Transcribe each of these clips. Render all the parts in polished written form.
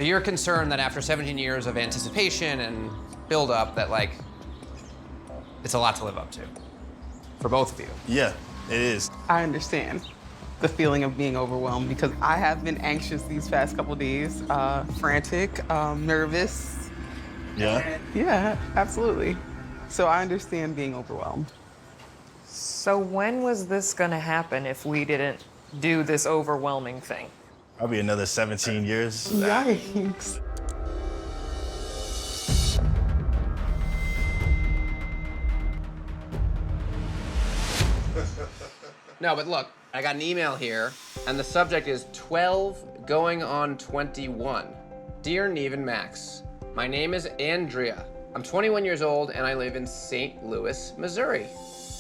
You're concerned that after 17 years of anticipation and build-up that, like, it's a lot to live up to for both of you. Yeah, it is. I understand the feeling of being overwhelmed because I have been anxious these past couple days, frantic, nervous. Yeah? Yeah, absolutely. So I understand being overwhelmed. So when was this gonna happen if we didn't do this overwhelming thing? Probably another 17 years. Yikes. No, but look, I got an email here, and the subject is 12 going on 21. Dear Neve and Max, my name is Andrea. I'm 21 years old, and I live in St. Louis, Missouri.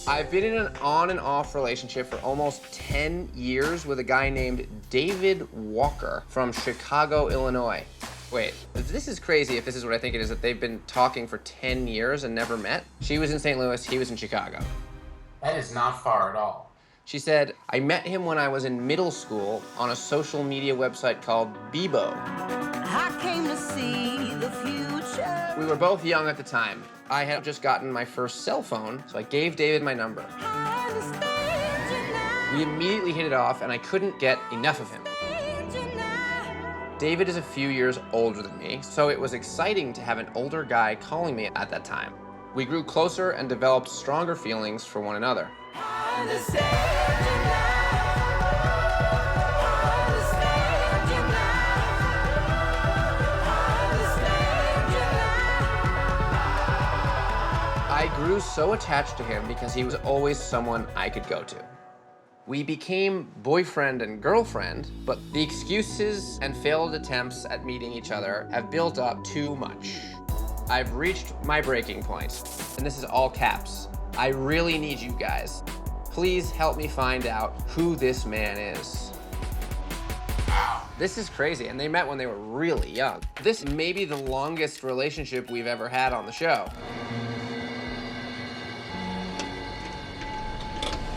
I've been in an on and off relationship for almost 10 years with a guy named David Walker from Chicago, Illinois. Wait, this is crazy if this is what I think it is, that they've been talking for 10 years and never met. She was in St. Louis, he was in Chicago. That is not far at all. She said, I met him when I was in middle school on a social media website called Bebo. I came to see the future. We were both young at the time. I had just gotten my first cell phone, so I gave David my number. I understand you now. We immediately hit it off, and I couldn't get enough of him. David is a few years older than me, so it was exciting to have an older guy calling me at that time. We grew closer and developed stronger feelings for one another. I understand you now. I understand you now. I understand you now. I grew so attached to him because he was always someone I could go to. We became boyfriend and girlfriend, but the excuses and failed attempts at meeting each other have built up too much. I've reached my breaking point, and this is all caps. I really need you guys. Please help me find out who this man is. This is crazy, and they met when they were really young. This may be the longest relationship we've ever had on the show.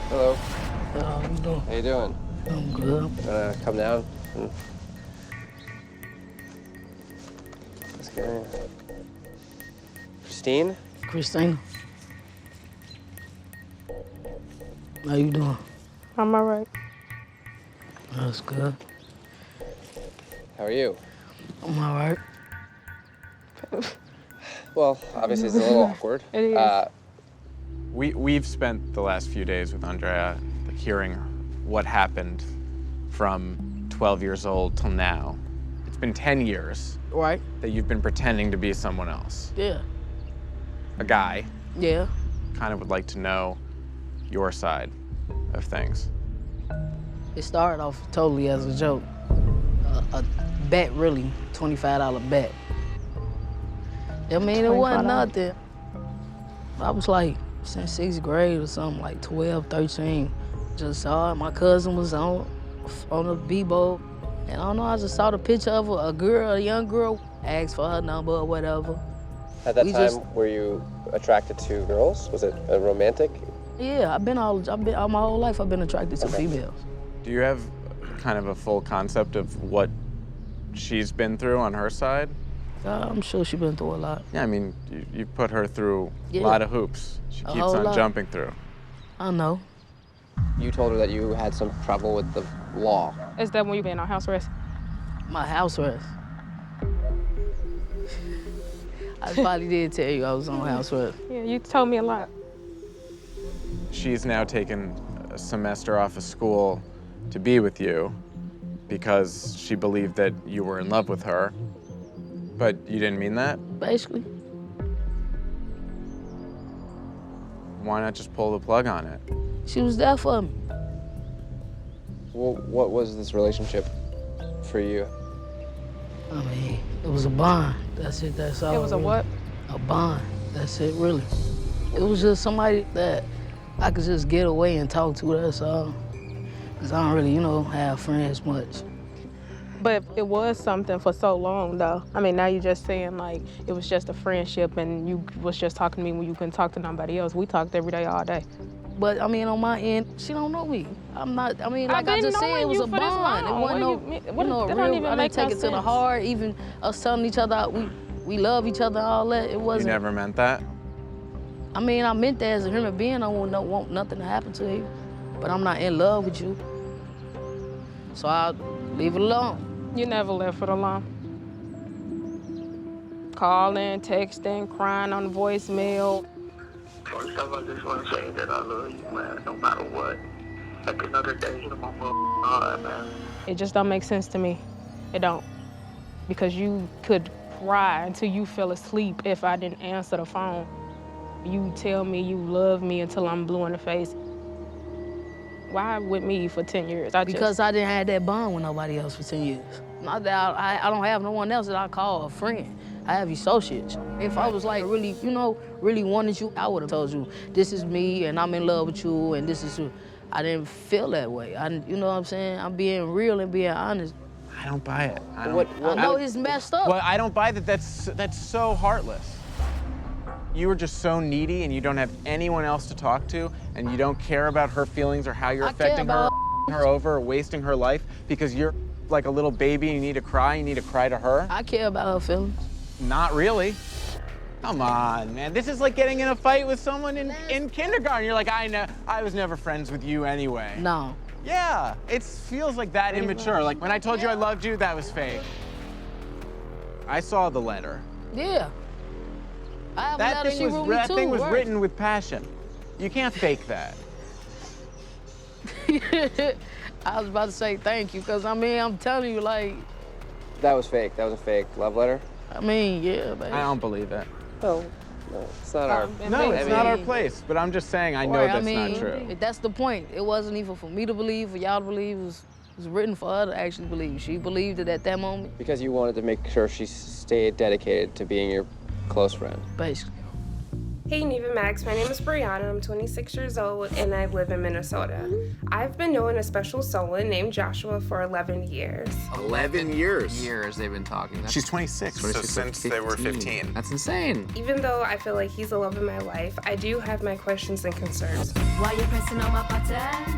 Hello. How you doing? How you doing? I'm good. Come down. Let's get in. Christine? Christina. How you doing? I'm all right. That's good. How are you? I'm all right. Well, obviously it's a little awkward. It is. We've spent the last few days with Andrea hearing what happened from 12 years old till now. It's been 10 years Right? that you've been pretending to be someone else. Yeah. A guy. Yeah. Kind of would like to know your side of things. It started off totally as a joke. A bet, really, $25 bet. I mean, it wasn't nothing. I was like, since 6th grade or something, like 12, 13. Just saw it. My cousin was on the Bebo. And I don't know, I just saw the picture of a girl, a young girl, asked for her number or whatever. At that time, were you attracted to girls? Was it a romantic? Yeah, all my whole life I've been attracted to females. Do you have kind of a full concept of what she's been through on her side? I'm sure she's been through a lot. Yeah, I mean, you put her through Yeah. a lot of hoops. She keeps whole on lot. jumping through. I know. You told her that you had some trouble with the law. Is that when you been on house arrest? My house arrest. I probably did tell you I was on house arrest. Yeah, you told me a lot. She's now taken a semester off of school to be with you because she believed that you were in love with her, but you didn't mean that? Basically. Why not just pull the plug on it? She was there for me. Well, what was this relationship for you? I mean, it was a bond. That's it, that's all. It was a really. what? A bond. That's it, really. It was just somebody that I could just get away and talk to, that's all. Because I don't really, have friends much. But it was something for so long, though. I mean, now you're just saying, like, it was just a friendship and you was just talking to me when you couldn't talk to nobody else. We talked every day, all day. But I mean, on my end, she don't know me. I'm not. I mean, like I been just said, knowing it was you a for this bond. It long. wasn't no, What do you mean? you know, That don't real. even I make didn't take no it to the sense. heart. Even us telling each other we love each other, all that. It You wasn't. never meant that? I mean, I meant that as a human being. I want nothing to happen to you, but I'm not in love with you. So I'll leave it alone. You never left it alone. Calling, texting, crying on the voicemail. First off, I just want to say that I love you, man, no matter what. Like another day in my heart, man. It just don't make sense to me. It don't. Because you could cry until you fell asleep if I didn't answer the phone. You tell me you love me until I'm blue in the face. Why with me for 10 years? Because I didn't have that bond with nobody else for 10 years. Not that I don't have no one else that I call a friend. I have associates. If I was like really, you know, really wanted you, I would have told you, this is me and I'm in love with you and this is who. I didn't feel that way. You know what I'm saying? I'm being real and being honest. I don't buy it. I know it's messed up. Well, I don't buy that. That's so heartless. You are just so needy and you don't have anyone else to talk to and you don't care about her feelings or how you're affecting her, her over or wasting her life because you're like a little baby and you need to cry to her. I care about her feelings. Not really. Come on, man. This is like getting in a fight with someone in kindergarten. You're like, I know, I was never friends with you anyway. No. Yeah, it feels like that immature. Like when I told you I loved you, that was fake. I saw the letter. Yeah. I have a That letter thing she was, wrote me that too, thing was right. written with passion. You can't fake that. I was about to say thank you, because I mean, I'm telling you, like. That was fake. That was a fake love letter? I mean, yeah, baby. I don't believe it. No, it's not our... No, it's not our place, but I'm just saying I know that's not true. That's the point. It wasn't even for me to believe, for y'all to believe. It was written for her to actually believe. She believed it at that moment. Because you wanted to make sure she stayed dedicated to being your close friend. Basically. Hey Neva Max, my name is Briana, I'm 26 years old and I live in Minnesota. I've been knowing a special someone named Joshua for 11 years. 11 years? Years they've been talking. She's 26, so since they were 15. That's insane. Even though I feel like he's the love of my life, I do have my questions and concerns. Why you pressing on my buttons?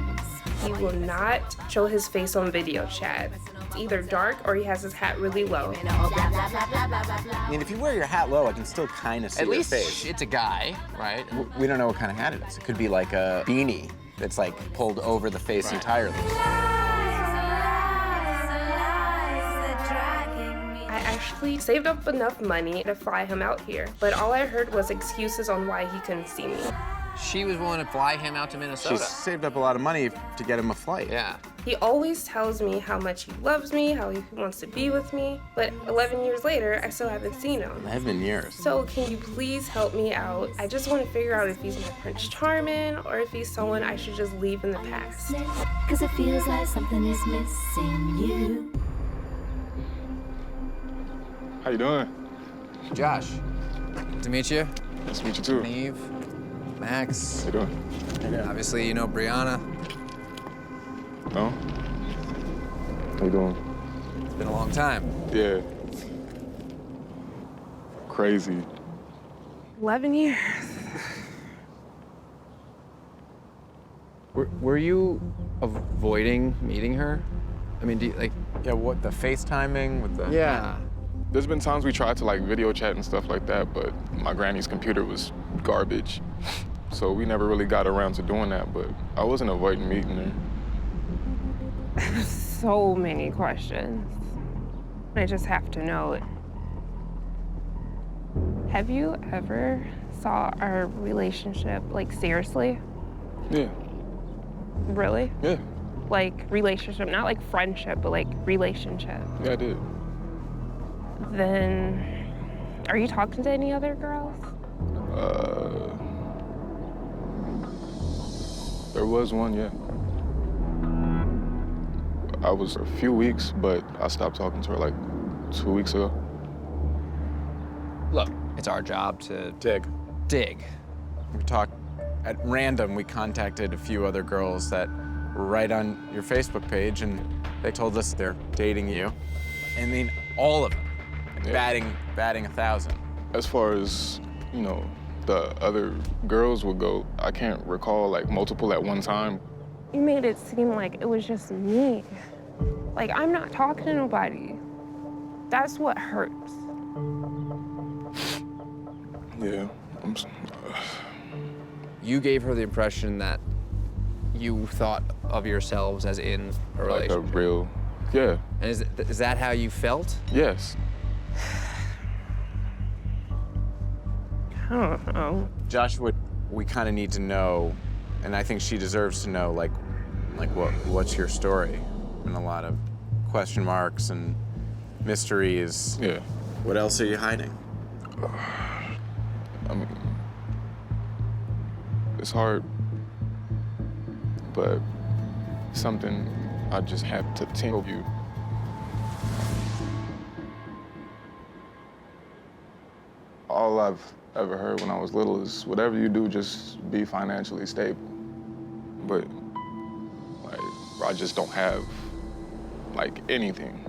He will not show his face on video chat. It's either dark or he has his hat really low. I mean, if you wear your hat low, I can still kind of see your face. At least it's a guy, right? We don't know what kind of hat it is. It could be like a beanie that's like pulled over the face entirely. I actually saved up enough money to fly him out here, but all I heard was excuses on why he couldn't see me. She was willing to fly him out to Minnesota. She saved up a lot of money to get him a flight. Yeah. He always tells me how much he loves me, how he wants to be with me, but 11 years later, I still haven't seen him. 11 years. So can you please help me out? I just want to figure out if he's my Prince Charming or if he's someone I should just leave in the past. Cause it feels like something is missing you. How you doing? Josh. Good to meet you. Nice to meet you too. Neve. Max. How you doing? Obviously, you know Briana. No? How you doing? It's been a long time. Yeah. Crazy. 11 years. Were you avoiding meeting her? I mean, do you, like... Yeah, what, the FaceTiming with the... Yeah. There's been times we tried to like video chat and stuff like that, but my granny's computer was garbage. So we never really got around to doing that, but I wasn't avoiding meeting her. So many questions. I just have to know. Have you ever saw our relationship, like, seriously? Yeah. Really? Yeah. Like, relationship, not like friendship, but like relationship. Yeah, I did. Then, are you talking to any other girls? There was one, yeah. I was a few weeks, but I stopped talking to her like 2 weeks ago. Look, it's our job to... Dig. We talked at random. We contacted a few other girls that were right on your Facebook page, and they told us they're dating you. I mean, all of them. Like batting 1,000. As far as, you know, the other girls would go. I can't recall like multiple at one time. You made it seem like it was just me. Like, I'm not talking to nobody. That's what hurts. Yeah. You gave her the impression that you thought of yourselves as in a Like relationship. a real, yeah. And is that how you felt? Yes. I don't know. Joshua, we kind of need to know, and I think she deserves to know, like what's your story? And a lot of question marks and mysteries. Yeah. What else are you hiding? I mean, it's hard, but something I just have to tell you. All I've ever heard when I was little is whatever you do, just be financially stable. But like, I just don't have like anything.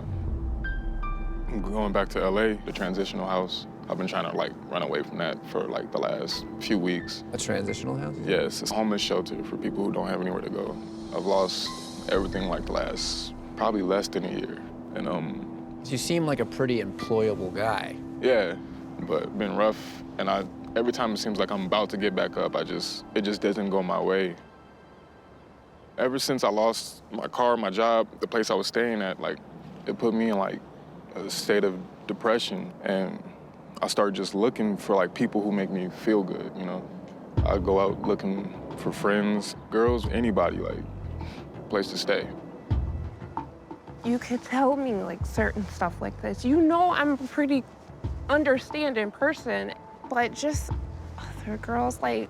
Going back to LA, the transitional house, I've been trying to like run away from that for like the last few weeks. A transitional house? Yes, it's a homeless shelter for people who don't have anywhere to go. I've lost everything like the last, probably less than a year. And You seem like a pretty employable guy. yeah, but been rough. And every time it seems like I'm about to get back up, it just doesn't go my way. Ever since I lost my car, my job, the place I was staying at, like, it put me in like a state of depression. And I started just looking for like people who make me feel good, you know? I go out looking for friends, girls, anybody, like, place to stay. You could tell me like certain stuff like this. You know I'm a pretty understanding person, but just other girls, like...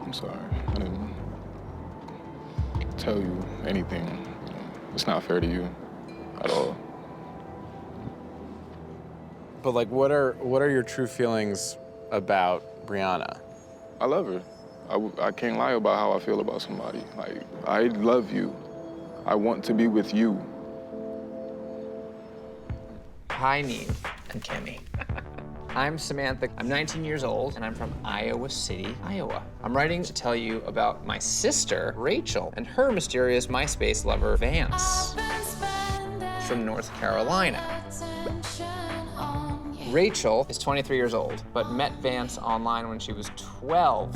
I'm sorry, I didn't tell you anything. It's not fair to you at all. But like, what are your true feelings about Briana? I love her. I can't lie about how I feel about somebody. Like, I love you. I want to be with you. Hi, Neve and Kimmy. I'm Samantha. I'm 19 years old, and I'm from Iowa City, Iowa. I'm writing to tell you about my sister, Rachel, and her mysterious MySpace lover, Vance. She's from North Carolina. Rachel is 23 years old, but met Vance online when she was 12.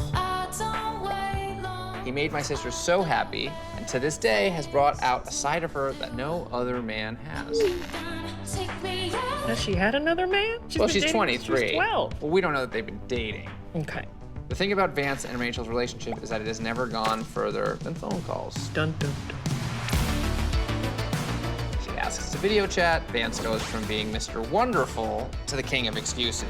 He made my sister so happy, and to this day has brought out a side of her that no other man has. Has she had another man? Well, been she's dating since 23. She's 12. Well, we don't know that they've been dating. Okay. The thing about Vance and Rachel's relationship is that it has never gone further than phone calls. Dun, dun, dun. She asks to video chat. Vance goes from being Mr. Wonderful to the king of excuses.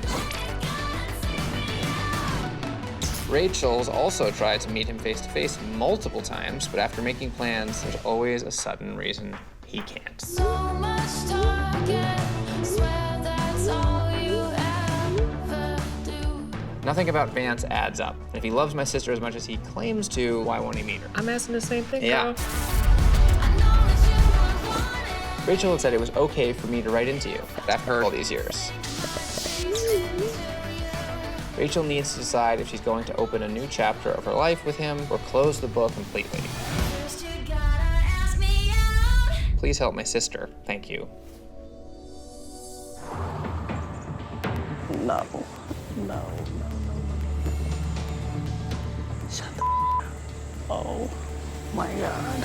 Rachel's also tried to meet him face-to-face multiple times, but after making plans, there's always a sudden reason he can't. So much talking, swear that's all you ever do. Nothing about Vance adds up. And if he loves my sister as much as he claims to, why won't he meet her? I'm asking the same thing, Yeah. girl. Rachel had said it was okay for me to write into you after all these years. Rachel needs to decide if she's going to open a new chapter of her life with him or close the book completely. Please help my sister. Thank you. No. Shut the Oh my God.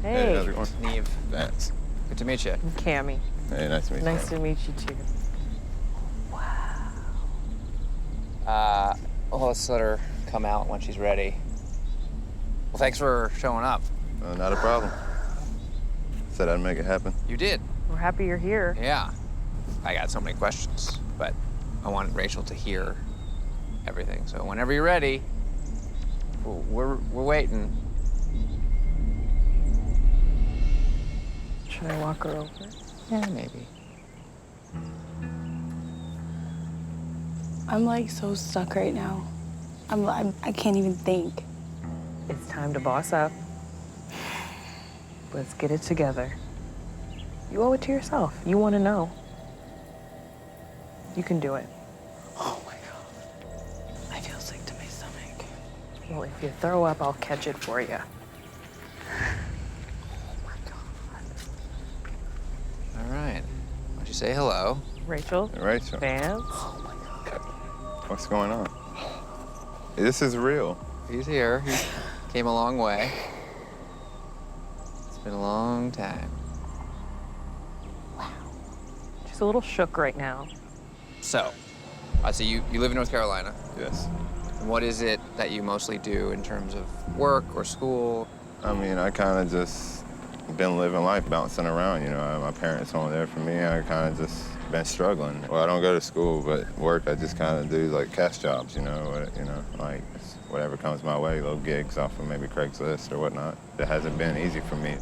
Hey, how's it going? Neve, Vance. good to meet you. I'm Cammy. Hey, nice to meet you. Nice to meet you too. Well, let's let her come out when she's ready. Well, thanks for showing up. Not a problem. Said I'd make it happen. You did. We're happy you're here. Yeah. I got so many questions, but I want Rachel to hear everything. So whenever you're ready, we're waiting. Should I walk her over? Yeah, maybe. I'm like so stuck right now. I can't even think. It's time to boss up. Let's get it together. You owe it to yourself. You want to know. You can do it. Oh my God. I feel sick to my stomach. Well, if you throw up, I'll catch it for you. All right. Why don't you say hello? Rachel. Rachel. Vance. What's going on? This is real. He's here. He came a long way. It's been a long time. She's a little shook right now. So, I see you live in North Carolina. Yes. And what is it that you mostly do in terms of work or school? I mean, I kind of just been living life, bouncing around, you know. My parents weren't there for me. I kind of just been struggling. Well, I don't go to school, but work, I just kind of do like cash jobs, you know, like whatever comes my way, little gigs off of maybe Craigslist or whatnot. It hasn't been easy for me.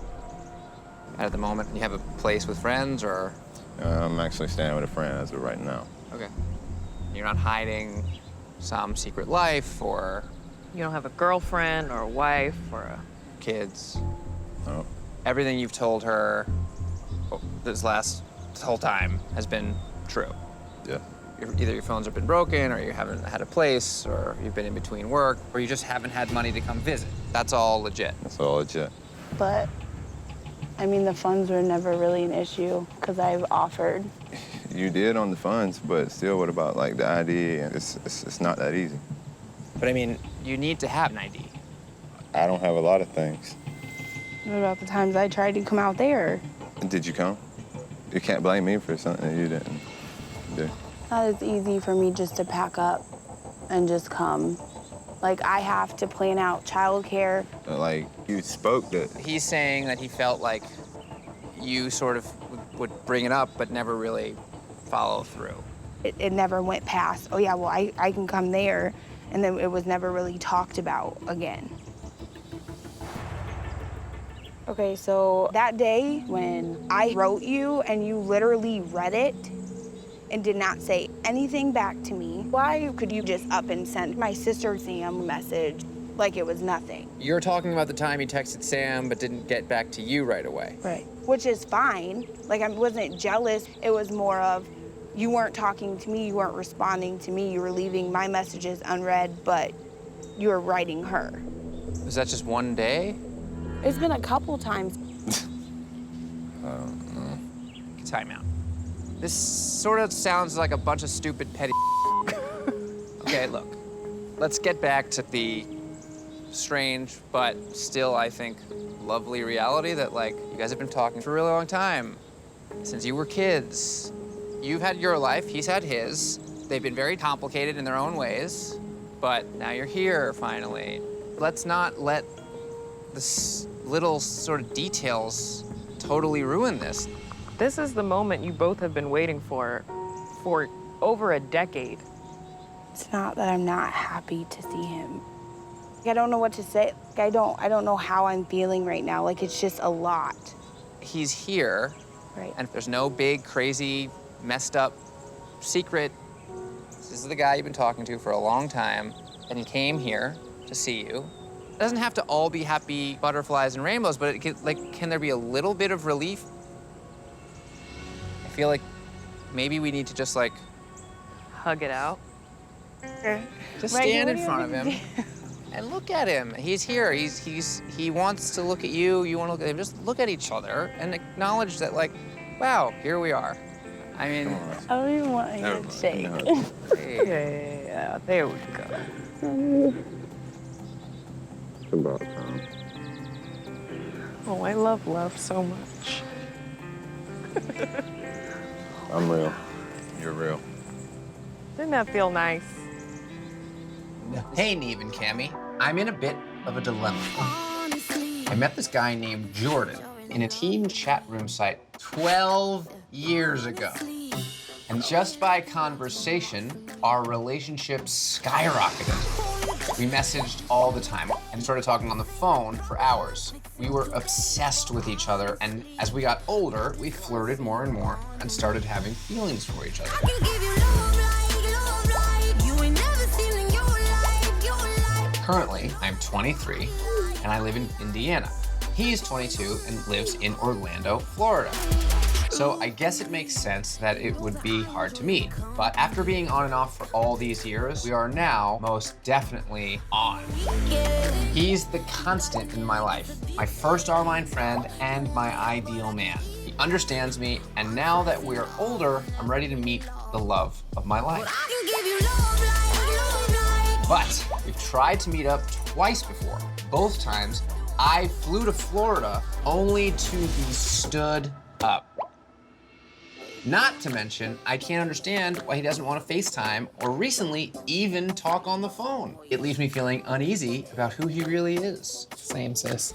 At the moment, you have a place with friends, or? I'm actually staying with a friend as of right now. Okay. You're not hiding some secret life, or? You don't have a girlfriend or a wife or kids? No. Everything you've told her this whole time has been true? Yeah. Either your phones have been broken, or you haven't had a place, or you've been in between work, or you just haven't had money to come visit. That's all legit. That's all legit. But, I mean, the funds were never really an issue because I've offered. You did on the funds, but still, what about like the ID? It's not that easy. But I mean, you need to have an ID. I don't have a lot of things. What about the times I tried to come out there? Did you come? You can't blame me for something you didn't do. Not as easy for me just to pack up and just come. Like, I have to plan out childcare. Like, you spoke that. He's saying that he felt like you sort of would bring it up, but never really follow through. It never went past, oh yeah, well, I can come there, and then it was never really talked about again. Okay, so that day when I wrote you and you literally read it and did not say anything back to me, why could you just up and send my sister Sam a message like it was nothing? You're talking about the time he texted Sam but didn't get back to you right away. Right. Which is fine. Like, I wasn't jealous. It was more of, you weren't talking to me, you weren't responding to me, you were leaving my messages unread, but you were writing her. Was that just one day? It's been a couple times. Time out. This sort of sounds like a bunch of stupid, petty Okay, look. Let's get back to the strange, but still, I think, lovely reality that, like, you guys have been talking for a really long time. Since you were kids. You've had your life, he's had his. They've been very complicated in their own ways, but now you're here, finally. Let's not let this little sort of details totally ruin this. This is the moment you both have been waiting for over a decade. It's not that I'm not happy to see him. I don't know what to say. I don't know how I'm feeling right now. Like, it's just a lot. He's here, right? And there's no big, crazy, messed up secret. This is the guy you've been talking to for a long time, and he came here to see you. It doesn't have to all be happy butterflies and rainbows, but can there be a little bit of relief? I feel like maybe we need to just hug it out. Just stand in front of him and look at him. He's here. He wants to look at you. You want to look at him. Just look at each other and acknowledge that, like, wow, here we are. I mean, I don't even want a handshake. Yeah, there we go. About time. Oh, I love love so much. I'm real. You're real. Didn't that feel nice? Hey, Neve and Cammy. I'm in a bit of a dilemma. I met this guy named Jordan in a teen chat room site 12 years ago. And just by conversation, our relationship skyrocketed. We messaged all the time and started talking on the phone for hours. We were obsessed with each other, and as we got older, we flirted more and more and started having feelings for each other. Currently, I'm 23, and I live in Indiana. He's 22 and lives in Orlando, Florida. So I guess it makes sense that it would be hard to meet. But after being on and off for all these years, we are now most definitely on. He's the constant in my life, my first online friend and my ideal man. He understands me, and now that we're older, I'm ready to meet the love of my life. But we've tried to meet up twice before. Both times, I flew to Florida only to be stood up. Not to mention, I can't understand why he doesn't want to FaceTime or recently even talk on the phone. It leaves me feeling uneasy about who he really is. Same, sis.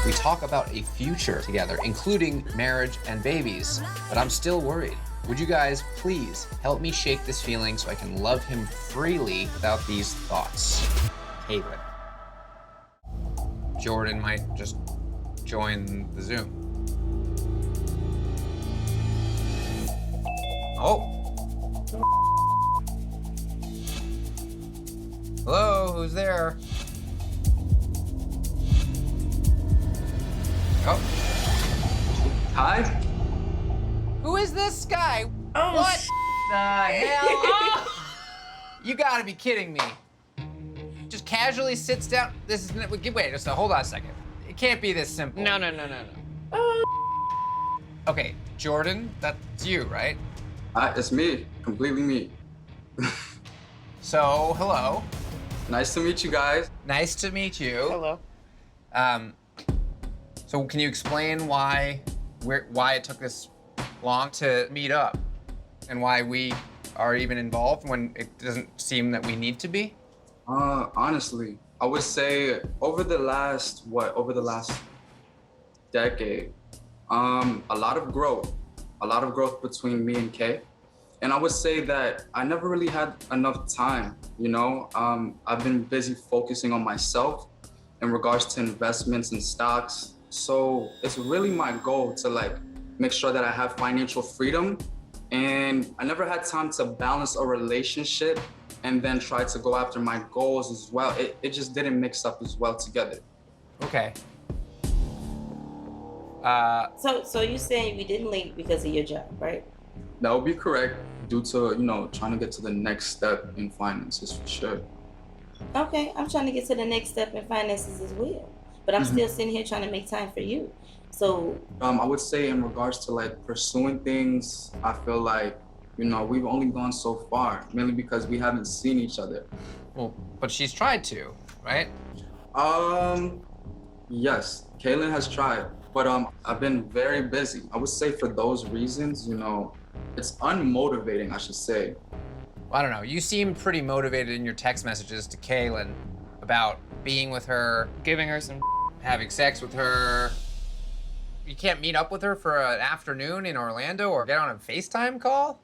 We talk about a future together, including marriage and babies, but I'm still worried. Would you guys please help me shake this feeling so I can love him freely without these thoughts? Caitlin. Jordan might just join the Zoom. Oh. Hello, who's there? Oh. Hi. Who is this guy? Oh, what the hell? Oh! You gotta be kidding me. Just casually sits down. This is, wait, just hold on a second. It can't be this simple. No. Okay, Jordan, that's you, right? It's me, completely me. So, hello. Nice to meet you guys. Nice to meet you. Hello. So can you explain why it took this long to meet up and why we are even involved when it doesn't seem that we need to be? Honestly, I would say over the last decade, a lot of growth between me and Kay. And I would say that I never really had enough time, you know? I've been busy focusing on myself in regards to investments and stocks. So it's really my goal to make sure that I have financial freedom. And I never had time to balance a relationship and then try to go after my goals as well. It just didn't mix up as well together. Okay. So you're saying we didn't link because of your job, right? That would be correct, due to, trying to get to the next step in finances for sure. Okay, I'm trying to get to the next step in finances as well. But I'm still sitting here trying to make time for you. So I would say in regards to pursuing things, I feel like, we've only gone so far, mainly because we haven't seen each other. Well, but she's tried to, right? Yes, Kaylin has tried, but I've been very busy. I would say for those reasons, it's unmotivating, I should say. I don't know. You seem pretty motivated in your text messages to Kaylin about being with her, Giving her some having sex with her. You can't meet up with her for an afternoon in Orlando or get on a FaceTime call?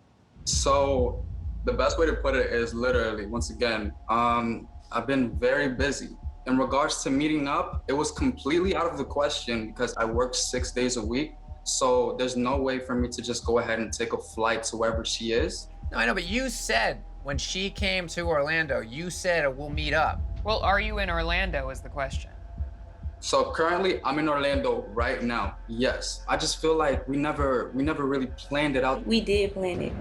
So the best way to put it is literally, once again, I've been very busy. In regards to meeting up, it was completely out of the question because I work 6 days a week. So there's no way for me to just go ahead and take a flight to wherever she is. No, I know, but you said when she came to Orlando, you said we'll meet up. Well, are you in Orlando is the question. So currently I'm in Orlando right now. Yes. I just feel like we never really planned it out. we did plan it.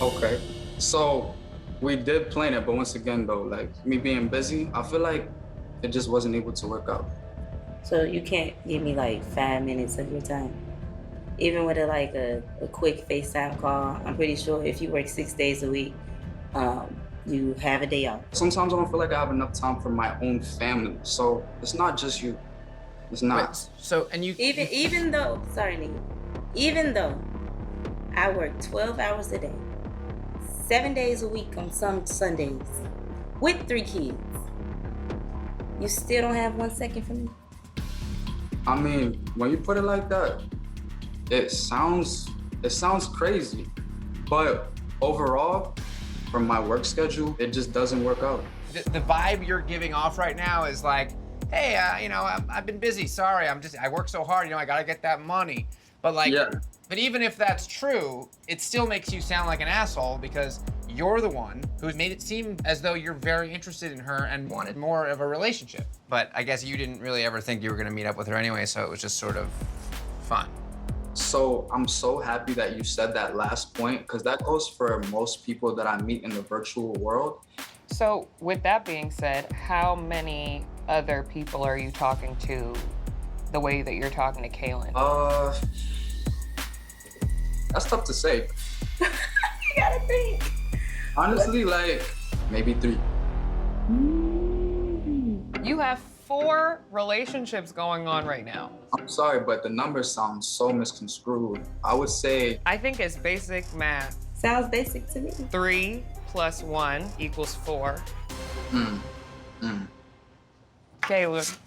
Okay. So we did plan it, but once again though, me being busy, I feel like it just wasn't able to work out. So you can't give me 5 minutes of your time. Even with a quick FaceTime call, I'm pretty sure if you work 6 days a week, you have a day off. Sometimes I don't feel like I have enough time for my own family. So it's not just you. It's not. Wait, so, and you... Even though, sorry, nigga, even though I work 12 hours a day, 7 days a week on some Sundays, with 3 kids, you still don't have 1 second for me? I mean, when you put it like that, it sounds crazy. But overall, from my work schedule, it just doesn't work out. The vibe you're giving off right now is hey, I've been busy. Sorry, I work so hard. I gotta get that money. But yeah. But even if that's true, it still makes you sound like an asshole because you're the one who's made it seem as though you're very interested in her and wanted more of a relationship. But I guess you didn't really ever think you were gonna meet up with her anyway, so it was just sort of fun. So I'm so happy that you said that last point, because that goes for most people that I meet in the virtual world. So, with that being said, how many other people are you talking to the way that you're talking to Kaylin? That's tough to say. You gotta think. Honestly, like maybe 3. You have 4 relationships going on right now. I'm sorry, but the numbers sound so misconstrued. I would say... I think it's basic math. Sounds basic to me. 3 plus 1 equals 4. Kaylin,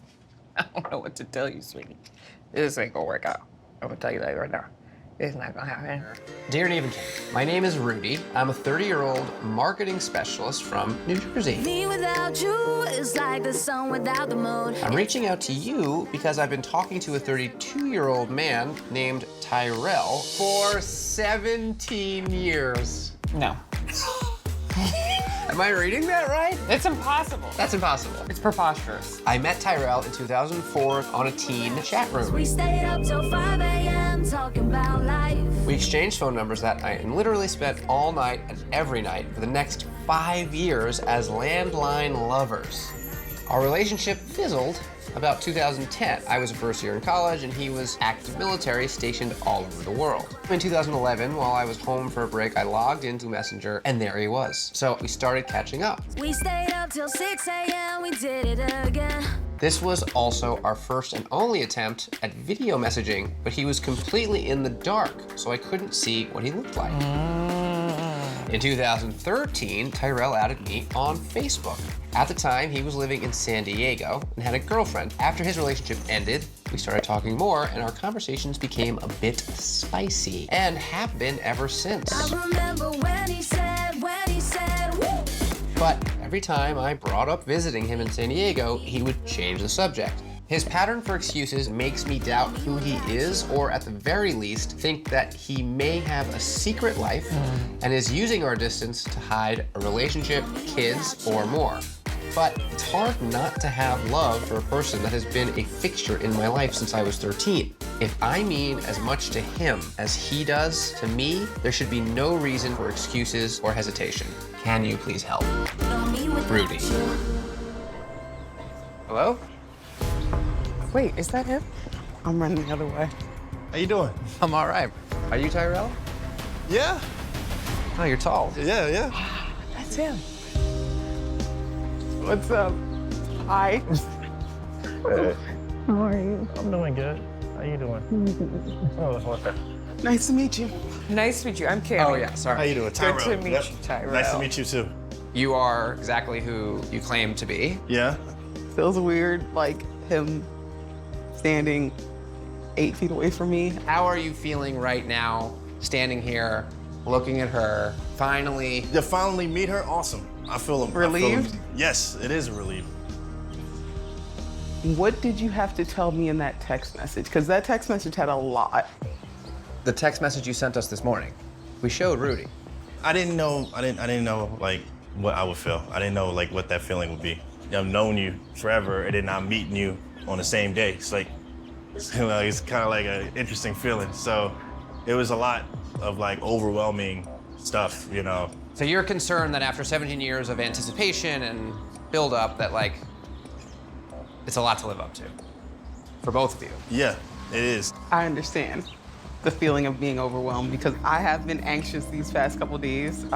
I don't know what to tell you, sweetie. This ain't gonna work out. I'm gonna tell you that right now. It's not gonna happen. Dear and Even King, my name is Rudy. I'm a 30-year-old marketing specialist from New Jersey. Me without you is like the sun without the moon. I'm reaching out to you because I've been talking to a 32-year-old man named Tyrell for 17 years. No. Am I reading that right? It's impossible. That's impossible. It's preposterous. I met Tyrell in 2004 on a teen chat room. We stayed up till 5 a.m. talking about life. We exchanged phone numbers that night and literally spent all night and every night for the next 5 years as landline lovers. Our relationship fizzled about 2010. I was a first year in college and he was active military stationed all over the world. In 2011, while I was home for a break, I logged into Messenger and there he was. So we started catching up. We stayed up till 6 a.m. We did it again. This was also our first and only attempt at video messaging, but he was completely in the dark, so I couldn't see what he looked like. In 2013, Tyrell added me on Facebook. At the time, he was living in San Diego and had a girlfriend. After his relationship ended, we started talking more and our conversations became a bit spicy and have been ever since. I remember when he said, woo! But every time I brought up visiting him in San Diego, he would change the subject. His pattern for excuses makes me doubt who he is, or at the very least, think that he may have a secret life and is using our distance to hide a relationship, kids, or more. But it's hard not to have love for a person that has been a fixture in my life since I was 13. If I mean as much to him as he does to me, there should be no reason for excuses or hesitation. Can you please help? Rudy. Hello? Wait, is that him? I'm running the other way. How you doing? I'm all right. Are you Tyrell? Yeah. Oh, you're tall. Yeah. That's him. What's up? Hi. Hey. How are you? I'm doing good. How you doing? Oh, what's that? Nice to meet you. Nice to meet you. I'm Cami. Oh, yeah, sorry. How you doing, Tyrell? Good to meet you, Tyrell. Nice to meet you, too. You are exactly who you claim to be. Yeah? Feels weird, like him standing 8 feet away from me. How are you feeling right now, standing here, looking at her, finally? To finally meet her, awesome. I feel Relieved? Yes, it is a relief. What did you have to tell me in that text message? Because that text message had a lot. The text message you sent us this morning. We showed Rudy. I didn't know like what I would feel. I didn't know like what that feeling would be. I've known you forever and then I'm meeting you on the same day. It's like, it's kind of like an interesting feeling. So it was a lot of like overwhelming stuff, you know. So you're concerned that after 17 years of anticipation and build up that like, it's a lot to live up to for both of you. Yeah, it is. I understand the feeling of being overwhelmed because I have been anxious these past couple days,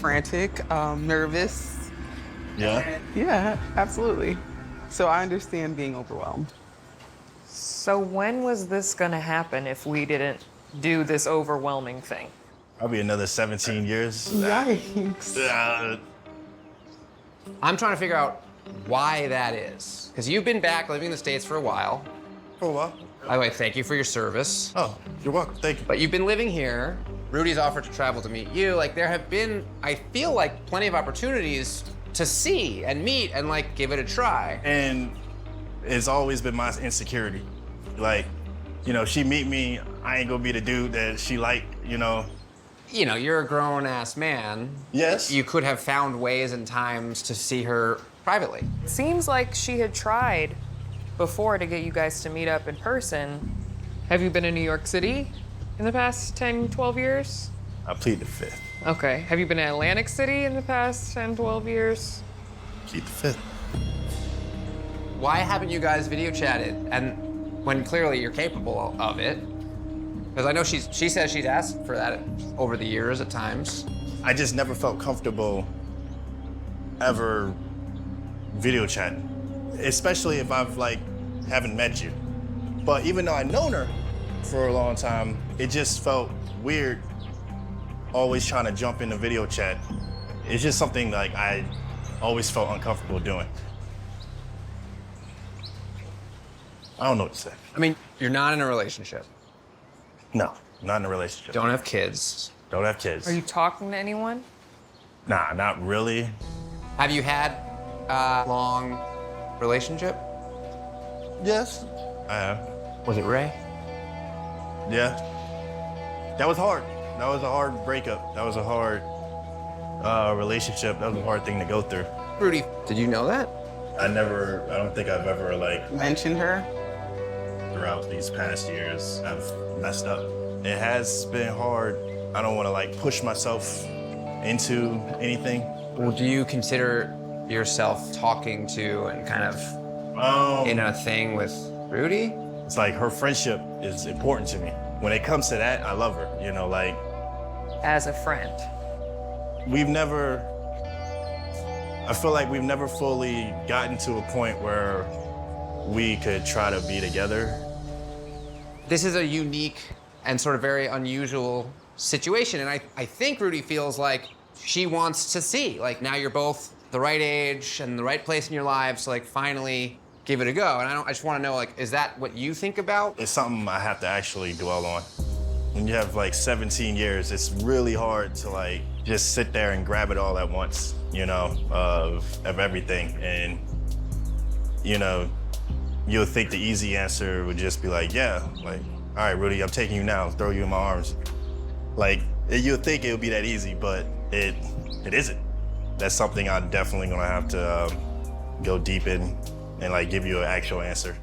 frantic, nervous. Yeah? Yeah, absolutely. So I understand being overwhelmed. So when was this gonna happen if we didn't do this overwhelming thing? Probably another 17 years. Yikes. I'm trying to figure out why that is. Because you've been back living in the States for a while. For a while. By the way, thank you for your service. Oh, you're welcome, thank you. But you've been living here. Rudy's offered to travel to meet you. Like there have been, I feel like, plenty of opportunities to see and meet and like give it a try. And it's always been my insecurity. Like, you know, she meet me, I ain't gonna be the dude that she like, you know. You know, you're a grown-ass man. Yes. You could have found ways and times to see her privately. Seems like she had tried before to get you guys to meet up in person. Have you been in New York City? in the past 10, 12 years? I plead the fifth. Okay. Have you been in Atlantic City in the past 10, 12 years? Plead the fifth. Why haven't you guys video chatted? And when clearly you're capable of it. Because I know she says she's asked for that over the years at times. I just never felt comfortable ever video chatting, especially if I've haven't met you. But even though I've known her for a long time, it just felt weird always trying to jump into video chat. It's just something I always felt uncomfortable doing. I don't know what to say. I mean, you're not in a relationship. No, not in a relationship. Don't have kids. Don't have kids. Are you talking to anyone? Nah, not really. Have you had a long relationship? Yes, I have. Was it Ray? Yeah. That was hard. That was a hard breakup. That was a hard relationship. That was a hard thing to go through. Rudy, did you know that? I don't think I've ever mentioned her. Throughout these past years, I've messed up. It has been hard. I don't want to push myself into anything. Well, do you consider yourself talking to and kind of in a thing with Rudy? It's her friendship is important to me. When it comes to that, I love her, As a friend. I feel like we've never fully gotten to a point where we could try to be together. This is a unique and sort of very unusual situation, and I think Rudy feels like she wants to see, now you're both the right age and the right place in your lives to finally give it a go. And I just want to know, is that what you think about? It's something I have to actually dwell on. When you have 17 years, it's really hard to just sit there and grab it all at once, of everything. And, you'll think the easy answer would just be yeah, all right, Rudy, I'm taking you now, throw you in my arms. You'll think it would be that easy, but it isn't. That's something I'm definitely gonna have to go deep in and give you an actual answer.